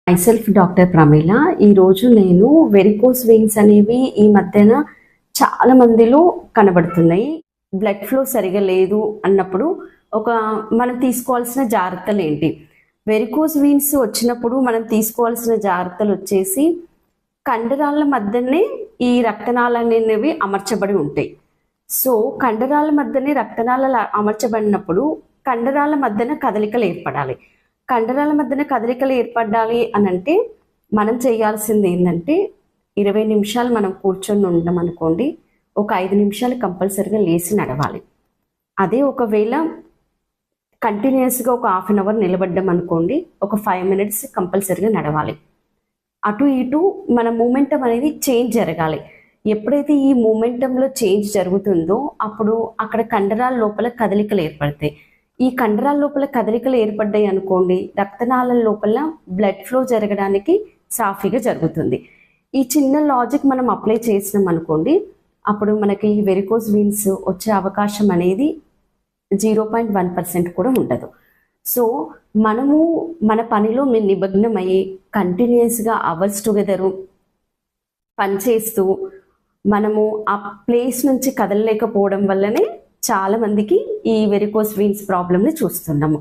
Myself doctor Pramila. ఈరోజు నేను varicose veins అనేవి ఈ మధ్యన చాలా మందిలో కనబడుతున్నాయి. బ్లడ్ ఫ్లో సరిగా లేదు అన్నప్పుడు మనం తీసుకోవాల్సిన జాగ్రత్తలు ఏంటి? వెరికోస్ వెయిన్స్ వచ్చినప్పుడు మనం తీసుకోవాల్సిన జాగ్రత్తలు వచ్చేసి కండరాల మధ్యనే ఈ రక్తనాళాలు అనేవి అమర్చబడి ఉంటాయి. సో కండరాల మధ్యనే రక్తనాళాలు అమర్చబడినప్పుడు కండరాల మధ్యన కదలికలు ఏర్పడాలి. కండరాల మధ్యన కదలికలు ఏర్పడాలి అని అంటే మనం చేయాల్సింది ఏంటంటే 20 నిమిషాలు మనం కూర్చొని ఉండడం అనుకోండి, ఒక 5 నిమిషాలు కంపల్సరీగా లేచి నడవాలి. అదే ఒకవేళ కంటిన్యూస్గా ఒక హాఫ్ అన్ అవర్ నిలబడ్డం అనుకోండి, ఒక 5 మినిట్స్ కంపల్సరీగా నడవాలి. అటు ఇటు మన మూమెంటం అనేది చేంజ్ జరగాలి. ఎప్పుడైతే ఈ మూమెంటంలో చేంజ్ జరుగుతుందో అప్పుడు అక్కడ కండరాల లోపల కదలికలు ఏర్పడతాయి. ఈ కండరాల లోపల కదలికలు ఏర్పడ్డాయి అనుకోండి, రక్తనాళాల లోపల బ్లడ్ ఫ్లో జరగడానికి సాఫీగా జరుగుతుంది. ఈ చిన్న లాజిక్ మనం అప్లై చేసినాం అనుకోండి, అప్పుడు మనకి ఈ వెరికోస్ వెయిన్స్ వచ్చే అవకాశం అనేది 0.1% కూడా ఉండదు. సో మనము మన పనిలో మేము నిమగ్నమయ్యి కంటిన్యూస్గా అవర్స్ టుగెదరు పనిచేస్తూ మనము ఆ ప్లేస్ నుంచి కదలలేకపోవడం వల్లనే చాలా మందికి ఈ వెరికోస్ వెయిన్స్ ప్రాబ్లమ్ని చూస్తున్నాము.